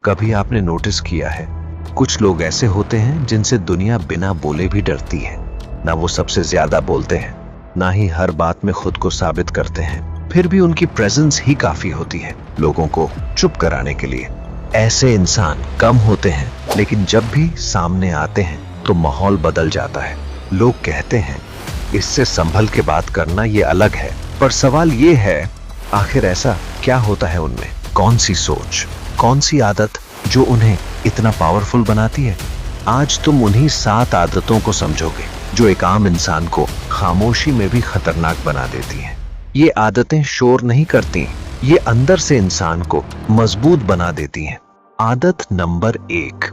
कभी आपने नोटिस किया है, कुछ लोग ऐसे होते हैं जिनसे दुनिया बिना बोले भी डरती है। ना वो सबसे ज्यादा बोलते हैं, ना ही हर बात में खुद को साबित करते हैं, फिर भी उनकी प्रेजेंस ही काफी होती है लोगों को चुप कराने के लिए। ऐसे इंसान कम होते हैं, लेकिन जब भी सामने आते हैं तो माहौल बदल जाता है। लोग कहते हैं इससे संभल के बात करना ये अलग है, पर सवाल ये है आखिर ऐसा क्या होता है उनमें? कौन सी सोच, कौन सी आदत जो उन्हें इतना पावरफुल बनाती है? आज तुम उन्हीं 7 आदतों को समझोगे जो एक आम इंसान को खामोशी में भी खतरनाक बना देती हैं। ये आदतें शोर नहीं करती, ये अंदर से इंसान को मजबूत बना देती हैं। आदत नंबर 1,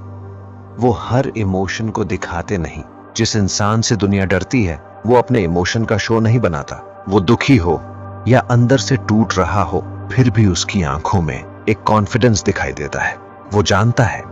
वो हर इमोशन को दिखाते नहीं। जिस इंसान से दुनिया डरती है वो अपने इमोशन का शो नहीं बनाता। वो दुखी हो या अंदर से टूट रहा हो, फिर भी उसकी आंखों में एक कॉन्फिडेंस दिखाई देता है। वो जानता है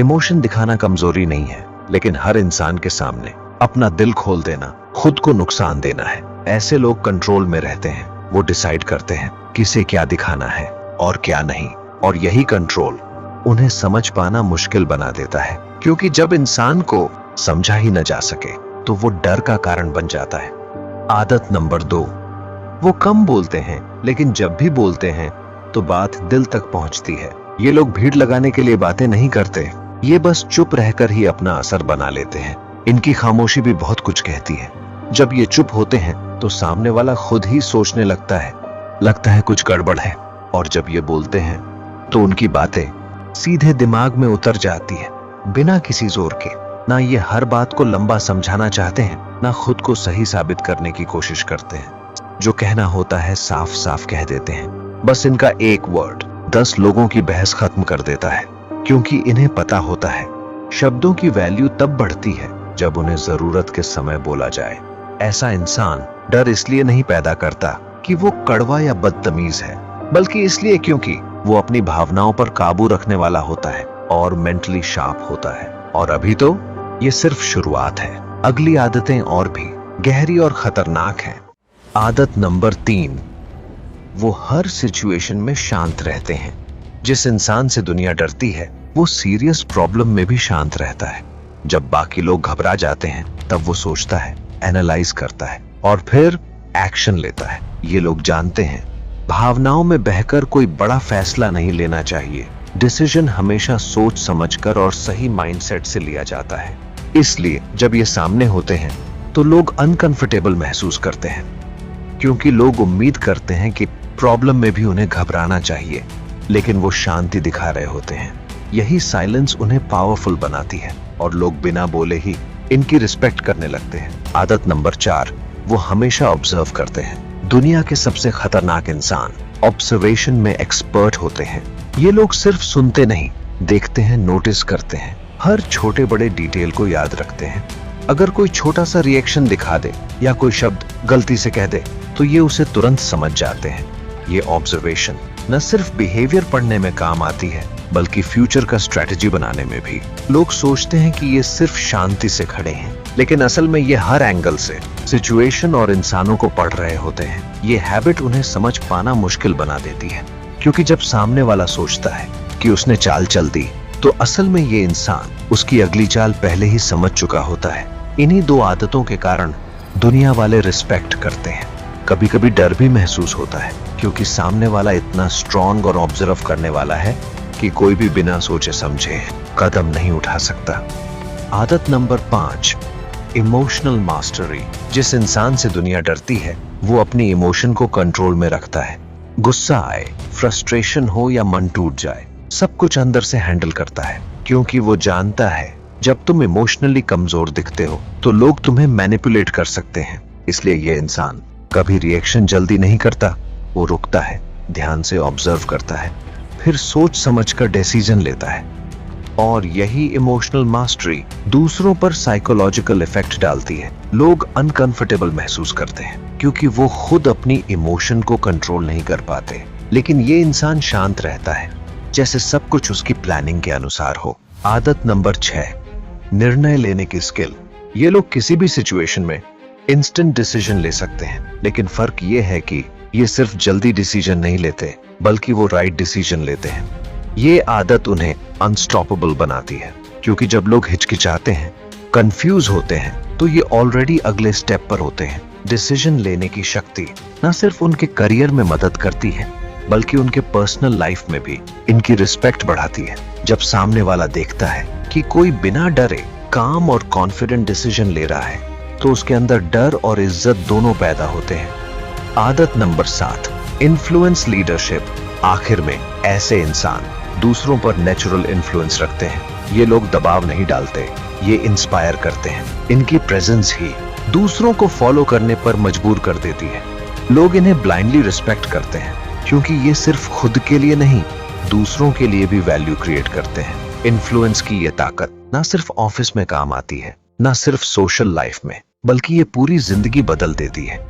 इमोशन दिखाना कमजोरी नहीं है, लेकिन हर इंसान के सामने अपना दिल खोल देना खुद को नुकसान देना है। ऐसे लोग कंट्रोल में रहते हैं। वो डिसाइड करते हैं किसे क्या दिखाना है और क्या नहीं, और यही कंट्रोल उन्हें समझ पाना मुश्किल बना देता है, क्योंकि जब इंसान को समझा ही न जा सके तो वो डर का कारण बन जाता है। आदत नंबर 2, वो कम बोलते हैं, लेकिन जब भी बोलते हैं तो बात दिल तक पहुंचती है। ये लोग भीड़ लगाने के लिए बातें नहीं करते, ये बस चुप रहकर ही अपना असर बना लेते हैं। इनकी खामोशी भी बहुत कुछ कहती है। जब ये चुप होते हैं तो सामने वाला खुद ही सोचने लगता है कुछ गड़बड़ है, और जब ये बोलते हैं तो उनकी बातें सीधे दिमाग में उतर जाती है बिना किसी जोर के। ना ये हर बात को लंबा समझाना चाहते हैं, ना खुद को सही साबित करने की कोशिश करते हैं। जो कहना होता है साफ साफ कह देते हैं। बस इनका एक वर्ड 10 लोगों की बहस खत्म कर देता है, क्योंकि इन्हें पता होता है शब्दों की वैल्यू तब बढ़ती है जब उन्हें जरूरत के समय बोला जाए। ऐसा इंसान डर इसलिए नहीं पैदा करता कि वो कड़वा या बदतमीज है, बल्कि इसलिए क्योंकि वो अपनी भावनाओं पर काबू रखने वाला होता है और मेंटली शार्प होता है। और अभी तो ये सिर्फ शुरुआत है, अगली आदतें और भी गहरी और खतरनाक हैं। आदत नंबर 3, वो हर सिचुएशन में शांत रहते हैं। जिस इंसान से दुनिया डरती है वो सीरियस प्रॉब्लम में भी शांत रहता है। जब बाकी लोग घबरा जाते हैं तब वो सोचता है, एनालाइज करता है और फिर एक्शन लेता है। ये लोग जानते हैं भावनाओं में बहकर कोई बड़ा फैसला नहीं लेना चाहिए। डिसीजन हमेशा सोच समझकर और सही माइंडसेट से लिया जाता है। इसलिए जब ये सामने होते हैं तो लोग अनकंफर्टेबल महसूस करते हैं, क्योंकि लोग उम्मीद करते हैं कि प्रॉब्लम में भी उन्हें घबराना चाहिए, लेकिन वो शांति दिखा रहे होते हैं। यही साइलेंस उन्हें पावरफुल बनाती है और लोग बिना बोले ही इनकी रिस्पेक्ट करने लगते हैं। आदत नंबर 4, वो हमेशा ऑब्जर्व करते हैं। दुनिया के सबसे खतरनाक इंसान ऑब्जर्वेशन में एक्सपर्ट होते हैं। ये लोग सिर्फ सुनते नहीं, देखते हैं, नोटिस करते हैं, हर छोटे बड़े डिटेल को याद रखते हैं। अगर कोई छोटा सा रिएक्शन दिखा दे या कोई शब्द गलती से कह दे तो ये उसे तुरंत समझ जाते हैं। ये ऑब्जर्वेशन न सिर्फ बिहेवियर पढ़ने में काम आती है, बल्कि फ्यूचर का स्ट्रेटजी बनाने में भी। लोग सोचते हैं कि ये सिर्फ शांति से खड़े हैं, लेकिन असल में ये हर एंगल से सिचुएशन और इंसानों को पढ़ रहे होते हैं। ये हैबिट उन्हें समझ पाना मुश्किल बना देती है, क्योंकि जब सामने वाला सोचता है कि उसने चाल चल दी, तो असल में ये इंसान उसकी अगली चाल पहले ही समझ चुका होता है। इन्हीं 2 आदतों के कारण दुनिया वाले रिस्पेक्ट करते हैं। कभी कभी डर भी महसूस होता है, क्योंकि सामने वाला इतना स्ट्रॉन्ग और ऑब्जर्व करने वाला है कि कोई भी बिना सोचे समझे कदम नहीं उठा सकता। आदत नंबर 5, इमोशनल मास्टरी। जिस इंसान से दुनिया डरती है वो अपनी इमोशन को कंट्रोल में रखता है। गुस्सा आए, फ्रस्ट्रेशन हो या मन टूट जाए, सब कुछ अंदर से हैंडल करता है, क्योंकि वो जानता है जब तुम इमोशनली कमजोर दिखते हो तो लोग तुम्हें मैनिपुलेट कर सकते हैं। इसलिए ये इंसान कभी रिएक्शन जल्दी नहीं करता। वो रुकता है, ध्यान से ऑब्जर्व करता है, फिर सोच समझकर डिसीजन लेता है। और यही इमोशनल मास्टरी दूसरों पर साइकोलॉजिकल इफेक्ट डालती है। लोग अनकंफर्टेबल महसूस करते हैं क्योंकि वो खुद अपनी इमोशन को कंट्रोल नहीं कर पाते, लेकिन ये इंसान शांत रहता है, जैसे सब कुछ उसकी प्लानिंग के अनुसार हो। आदत नंबर 6, निर्णय लेने की स्किल। ये लोग किसी भी सिचुएशन में इंस्टेंट डिसीजन ले सकते हैं, लेकिन फर्क ये है कि ये सिर्फ जल्दी डिसीजन नहीं लेते, बल्कि वो राइट डिसीजन लेते हैं। ये आदत उन्हें अनस्टॉपेबल बनाती है, क्योंकि जब लोग हिचकिचाते हैं, कंफ्यूज होते हैं, तो ये ऑलरेडी अगले स्टेप पर होते हैं। डिसीजन लेने की शक्ति न सिर्फ उनके करियर में मदद करती है, बल्कि उनके पर्सनल लाइफ में भी इनकी रिस्पेक्ट बढ़ाती है। जब सामने वाला देखता है कि कोई बिना डरे काम और कॉन्फिडेंट डिसीजन ले रहा है, तो उसके अंदर डर और इज्जत दोनों पैदा होते हैं। आदत नंबर 7, इन्फ्लुएंस लीडरशिप। आखिर में ऐसे इंसान दूसरों पर नेचुरल इन्फ्लुएंस रखते हैं। ये लोग दबाव नहीं डालते, ये इंस्पायर करते हैं। इनकी प्रेजेंस ही दूसरों को फॉलो करने पर मजबूर कर देती है। लोग इन्हें ब्लाइंडली रिस्पेक्ट करते हैं, क्योंकि ये सिर्फ खुद के लिए नहीं, दूसरों के लिए भी वैल्यू क्रिएट करते हैं। इन्फ्लुएंस की ये ताकत ना सिर्फ ऑफिस में काम आती है, ना सिर्फ सोशल लाइफ में, बल्कि ये पूरी जिंदगी बदल देती है।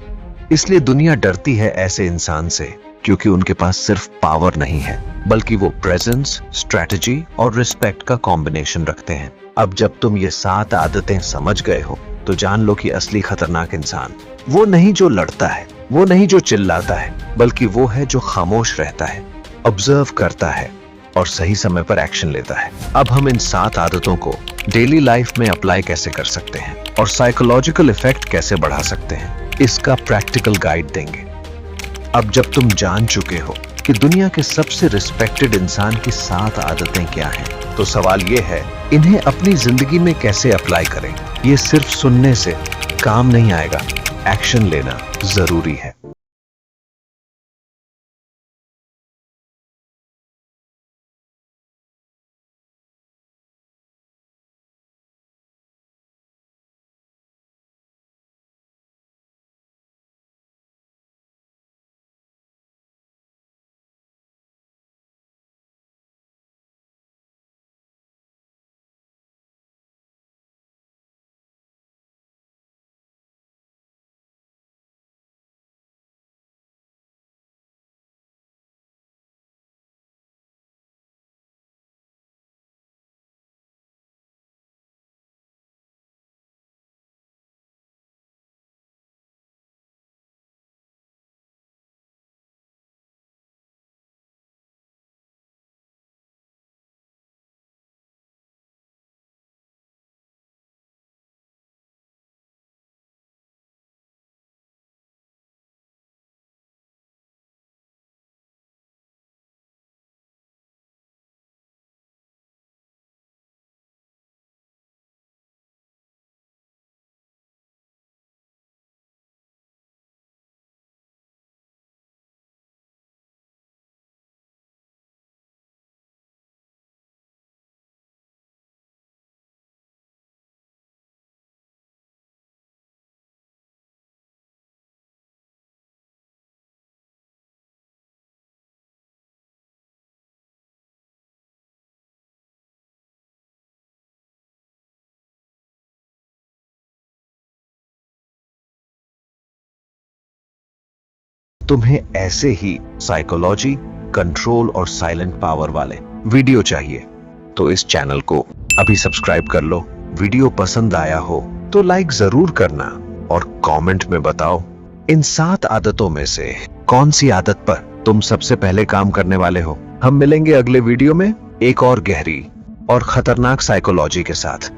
इसलिए दुनिया डरती है ऐसे इंसान से, क्योंकि उनके पास सिर्फ पावर नहीं है, बल्कि वो प्रेजेंस, स्ट्रेटजी और रिस्पेक्ट का कॉम्बिनेशन रखते हैं। अब जब तुम ये 7 आदतें समझ गए हो, तो जान लो कि असली खतरनाक इंसान वो नहीं जो लड़ता है, वो नहीं जो चिल्लाता है, बल्कि वो है जो खामोश रहता है, ऑब्जर्व करता है और सही समय पर एक्शन लेता है। अब हम इन 7 आदतों को डेली लाइफ में अप्लाई कैसे कर सकते हैं और साइकोलॉजिकल इफेक्ट कैसे बढ़ा सकते हैं, इसका प्रैक्टिकल गाइड देंगे। अब जब तुम जान चुके हो कि दुनिया के सबसे रिस्पेक्टेड इंसान की 7 आदतें क्या हैं, तो सवाल ये है, इन्हें अपनी जिंदगी में कैसे अप्लाई करें। ये सिर्फ सुनने से काम नहीं आएगा, एक्शन लेना जरूरी है। तुम्हें ऐसे ही साइकोलॉजी, कंट्रोल और साइलेंट पावर वाले वीडियो चाहिए, तो इस चैनल को अभी सब्सक्राइब कर लो। वीडियो पसंद आया हो तो लाइक जरूर करना और कमेंट में बताओ इन 7 आदतों में से कौन सी आदत पर तुम सबसे पहले काम करने वाले हो। हम मिलेंगे अगले वीडियो में एक और गहरी और खतरनाक साइकोलॉजी के साथ।